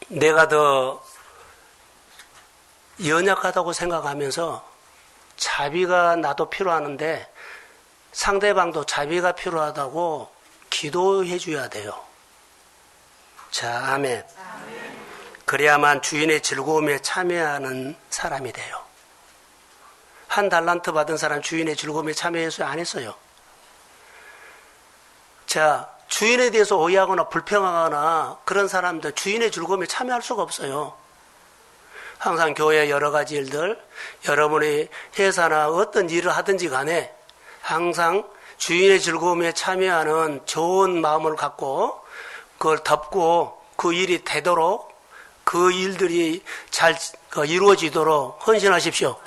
내가 더 연약하다고 생각하면서 자비가 나도 필요하는데 상대방도 자비가 필요하다고 기도해 줘야 돼요. 자, 아멘. 그래야만 주인의 즐거움에 참여하는 사람이 돼요. 한 달란트 받은 사람 주인의 즐거움에 참여했어요? 안 했어요? 자, 주인에 대해서 오해하거나 불평하거나 그런 사람들 주인의 즐거움에 참여할 수가 없어요. 항상 교회 여러 가지 일들, 여러분이 회사나 어떤 일을 하든지 간에 항상 주인의 즐거움에 참여하는 좋은 마음을 갖고 그걸 덮고 그 일이 되도록 그 일들이 잘 이루어지도록 헌신하십시오.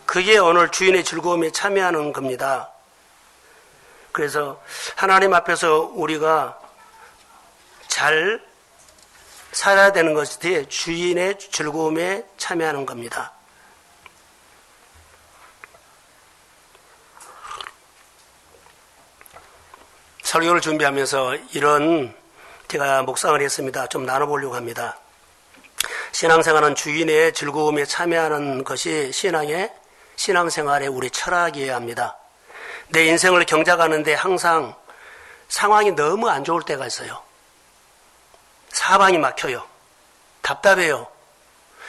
그게 오늘 주인의 즐거움에 참여하는 겁니다. 그래서 하나님 앞에서 우리가 잘 살아야 되는 것이 주인의 즐거움에 참여하는 겁니다. 설교를 준비하면서 이런 제가 묵상을 했습니다. 좀 나눠보려고 합니다. 신앙생활은 주인의 즐거움에 참여하는 것이 신앙생활의 우리 철학이어야 합니다. 내 인생을 경작하는데 항상 상황이 너무 안 좋을 때가 있어요. 사방이 막혀요. 답답해요.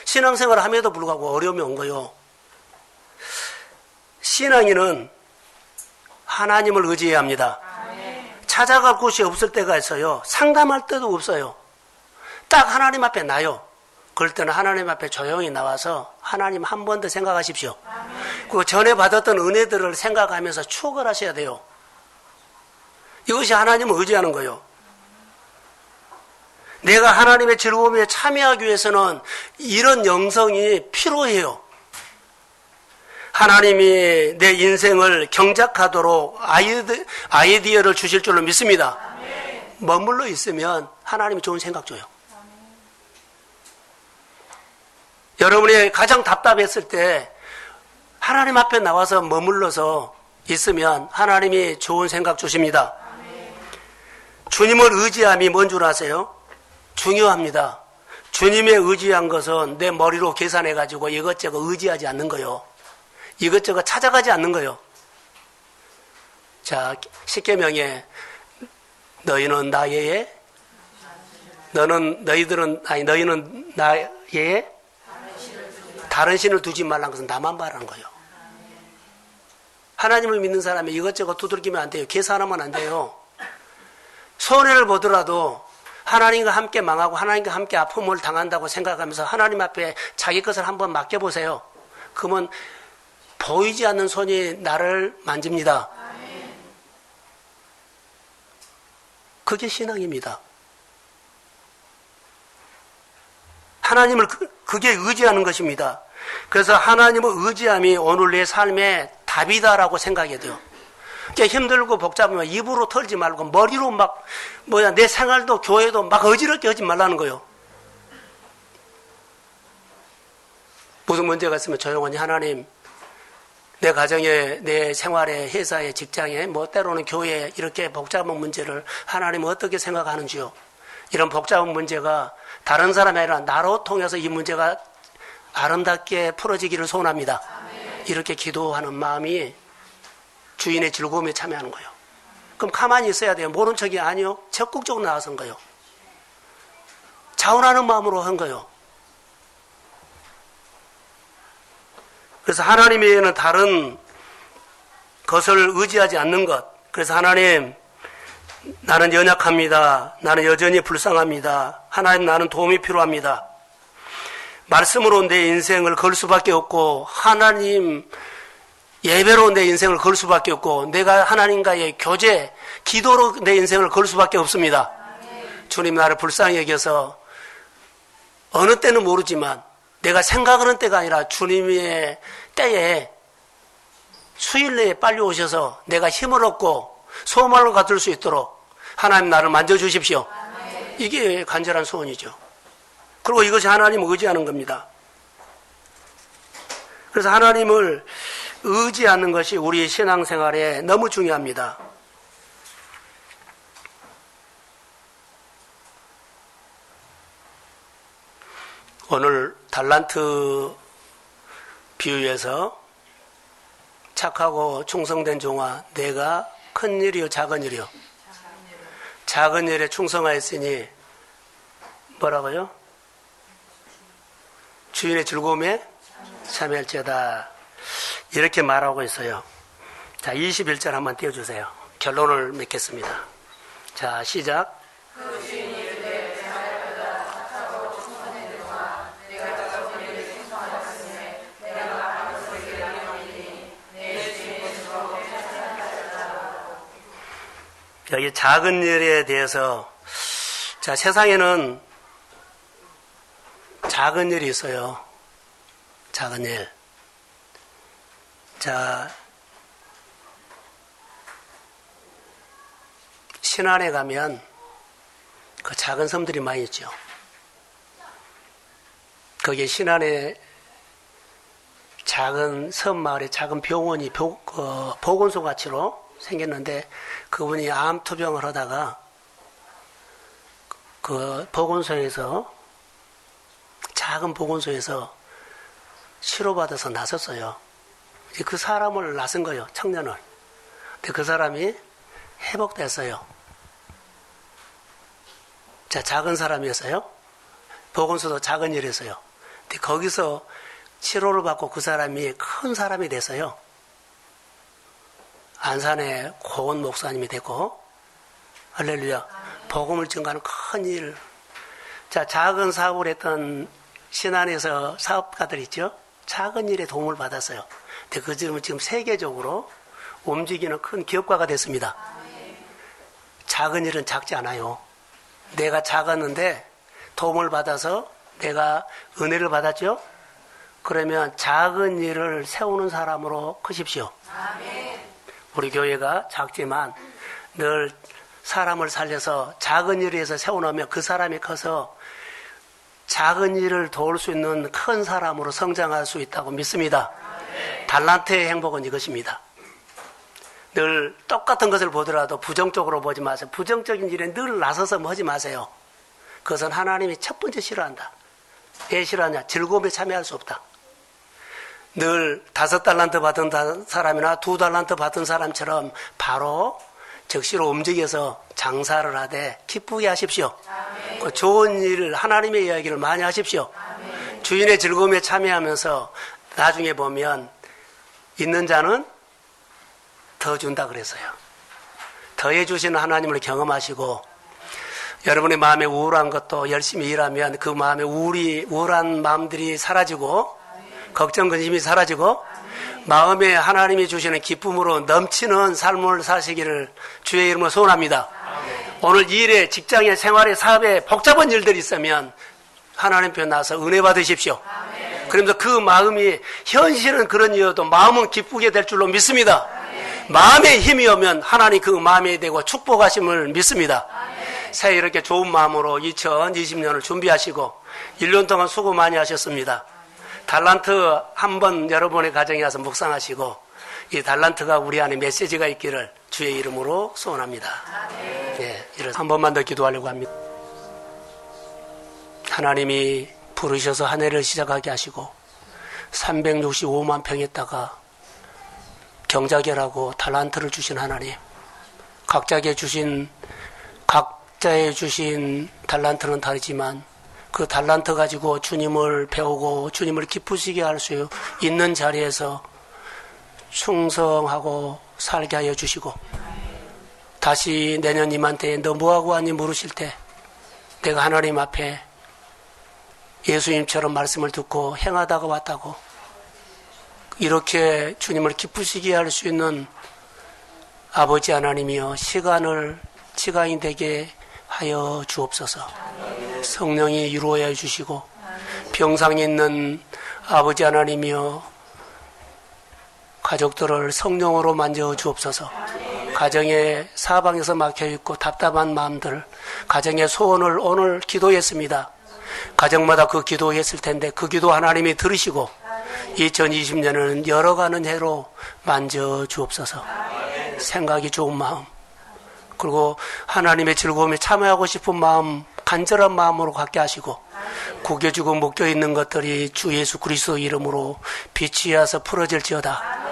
신앙생활을 함에도 불구하고 어려움이 온 거요. 신앙인은 하나님을 의지해야 합니다. 찾아갈 곳이 없을 때가 있어요. 상담할 때도 없어요. 딱 하나님 앞에 나요. 그럴 때는 하나님 앞에 조용히 나와서 하나님 한 번 더 생각하십시오. 그 전에 받았던 은혜들을 생각하면서 추억을 하셔야 돼요. 이것이 하나님을 의지하는 거예요. 내가 하나님의 즐거움에 참여하기 위해서는 이런 영성이 필요해요. 하나님이 내 인생을 경작하도록 아이디어를 주실 줄로 믿습니다. 머물러 있으면 하나님이 좋은 생각 줘요. 여러분이 가장 답답했을 때 하나님 앞에 나와서 머물러서 있으면 하나님이 좋은 생각 주십니다. 주님을 의지함이 뭔 줄 아세요? 중요합니다. 주님의 의지한 것은 내 머리로 계산해가지고 이것저것 의지하지 않는 거요. 이것저것 찾아가지 않는 거요. 자, 십계명에 너희는 나의 너희는 나의 다른 신을 두지 말라는 것은 나만 바라는 거예요. 하나님을 믿는 사람이 이것저것 두들기면 안 돼요. 계산하면 안 돼요. 손해를 보더라도 하나님과 함께 망하고 하나님과 함께 아픔을 당한다고 생각하면서 하나님 앞에 자기 것을 한번 맡겨보세요. 그러면 보이지 않는 손이 나를 만집니다. 그게 신앙입니다. 하나님을 그게 의지하는 것입니다. 그래서 하나님을 의지함이 오늘 내 삶의 답이다라고 생각해야 돼요. 힘들고 복잡하면 입으로 털지 말고 머리로 내 생활도 교회도 막 어지럽게 하지 말라는 거예요. 무슨 문제가 있으면 조용히 하나님, 내 가정에, 내 생활에, 회사에, 직장에, 때로는 교회에 이렇게 복잡한 문제를 하나님은 어떻게 생각하는지요? 이런 복잡한 문제가 다른 사람이 아니라 나로 통해서 이 문제가 아름답게 풀어지기를 소원합니다. 이렇게 기도하는 마음이 주인의 즐거움에 참여하는 거예요. 그럼 가만히 있어야 돼요. 모른 척이 아니요. 적극적으로 나서는 거예요. 자원하는 마음으로 한 거예요. 그래서 하나님 외에는 다른 것을 의지하지 않는 것. 그래서 하나님, 나는 연약합니다. 나는 여전히 불쌍합니다. 하나님, 나는 도움이 필요합니다. 말씀으로 내 인생을 걸 수밖에 없고 하나님 예배로 내 인생을 걸 수밖에 없고 내가 하나님과의 교제, 기도로 내 인생을 걸 수밖에 없습니다. 주님 나를 불쌍히 여겨서 어느 때는 모르지만 내가 생각하는 때가 아니라 주님의 때에 수일 내에 빨리 오셔서 내가 힘을 얻고 소망을 갖을 수 있도록 하나님 나를 만져주십시오. 이게 간절한 소원이죠. 그리고 이것이 하나님을 의지하는 겁니다. 그래서 하나님을 의지하는 것이 우리 신앙생활에 너무 중요합니다. 오늘 달란트 비유에서 착하고 충성된 종아, 내가 큰 일이요 작은 일이요? 작은 일에 충성하였으니 뭐라고요? 주인의 즐거움에 참여할지어다. 이렇게 말하고 있어요. 자, 21절 한번 띄워주세요. 결론을 맺겠습니다. 자, 시작. 여기 작은 일에 대해서, 자, 세상에는 작은 일이 있어요. 작은 일. 자, 신안에 가면 그 작은 섬들이 많이 있죠. 거기에 신안에 작은 섬 마을에 작은 병원이 보건소 같이로 생겼는데 그분이 암투병을 하다가 그 보건소에서 작은 보건소에서 치료받아서 나섰어요. 이제 그 사람을 나선 거예요. 청년을. 근데 그 사람이 회복됐어요. 자, 작은 사람이었어요. 보건소도 작은 일이었어요. 근데 거기서 치료를 받고 그 사람이 큰 사람이 됐어요. 안산의 고은 목사님이 됐고, 할렐루야. 복음을 증가하는 큰 일. 자, 작은 사업을 했던 신안에서 사업가들 있죠? 작은 일에 도움을 받았어요. 근데 그 지금 세계적으로 움직이는 큰 기업가가 됐습니다. 작은 일은 작지 않아요. 내가 작았는데 도움을 받아서 내가 은혜를 받았죠? 그러면 작은 일을 세우는 사람으로 크십시오. 우리 교회가 작지만 늘 사람을 살려서 작은 일을 해서 세워놓으면 그 사람이 커서 작은 일을 도울 수 있는 큰 사람으로 성장할 수 있다고 믿습니다. 달란트의 행복은 이것입니다. 늘 똑같은 것을 보더라도 부정적으로 보지 마세요. 부정적인 일에 늘 나서서 하지 마세요. 그것은 하나님이 첫 번째 싫어한다. 왜 싫어하냐? 즐거움에 참여할 수 없다. 늘 5달란트 받은 사람이나 2달란트 받은 사람처럼 바로 즉시로 움직여서 장사를 하되 기쁘게 하십시오. 그 좋은 일을, 하나님의 이야기를 많이 하십시오. 주인의 즐거움에 참여하면서 나중에 보면 있는 자는 더 준다 그랬어요. 더해 주시는 하나님을 경험하시고 여러분의 마음에 우울한 것도 열심히 일하면 그 마음에 우울한 마음들이 사라지고 걱정 근심이 사라지고 마음에 하나님이 주시는 기쁨으로 넘치는 삶을 사시기를 주의 이름으로 소원합니다. 오늘 일에, 직장에, 생활에, 사업에 복잡한 일들이 있으면 하나님 편 나서 은혜 받으십시오. 그러면서 그 마음이 현실은 그런 이어도 마음은 기쁘게 될 줄로 믿습니다. 마음에 힘이 오면 하나님 그 마음에 대고 축복하심을 믿습니다. 새해 이렇게 좋은 마음으로 2020년을 준비하시고 1년 동안 수고 많이 하셨습니다. 달란트 한번 여러분의 가정에 와서 묵상하시고 이 달란트가 우리 안에 메시지가 있기를 주의 이름으로 소원합니다. 네, 이래서 한 번만 더 기도하려고 합니다. 하나님이 부르셔서 한 해를 시작하게 하시고 365만 평에다가 경자계라고 달란트를 주신 하나님, 각자의 주신 달란트는 다르지만 그 달란트 가지고 주님을 배우고 주님을 기쁘시게 할 수 있는 자리에서 충성하고 살게 하여 주시고 다시 내년 이맘때에 너 뭐하고 왔니 물으실 때 내가 하나님 앞에 예수님처럼 말씀을 듣고 행하다가 왔다고 이렇게 주님을 기쁘시게 할 수 있는 아버지 하나님이여 시간이 되게 하여 주옵소서. 성령이 이루어야 주시고 병상에 있는 아버지 하나님이여 가족들을 성령으로 만져 주옵소서. 가정에 사방에서 막혀있고 답답한 마음들 가정의 소원을 오늘 기도했습니다. 가정마다 그 기도했을 텐데 그 기도 하나님이 들으시고 2020년은 열어가는 해로 만져 주옵소서. 생각이 좋은 마음 그리고 하나님의 즐거움에 참여하고 싶은 마음 간절한 마음으로 갖게 하시고 구겨지고 묶여있는 것들이 주 예수 그리스도 이름으로 빛이 와서 풀어질지어다.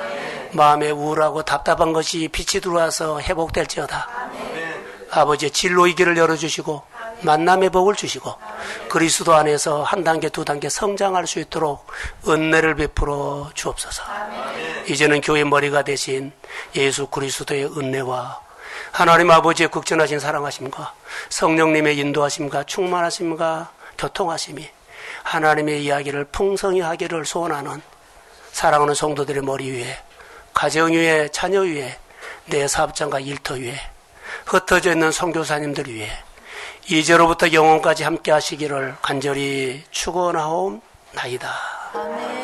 마음에 우울하고 답답한 것이 빛이 들어와서 회복될지어다. 아버지의 진로의 길을 열어주시고 만남의 복을 주시고 그리스도 안에서 한 단계 두 단계 성장할 수 있도록 은혜를 베풀어 주옵소서. 이제는 교회 머리가 되신 예수 그리스도의 은혜와 하나님 아버지의 극진하신 사랑하심과 성령님의 인도하심과 충만하심과 교통하심이 하나님의 이야기를 풍성히 하기를 소원하는 사랑하는 성도들의 머리 위에, 가정 위에, 자녀 위에, 내 사업장과 일터 위에, 흩어져 있는 선교사님들 위에 이제로부터 영원까지 함께 하시기를 간절히 축원하옵나이다. 아멘.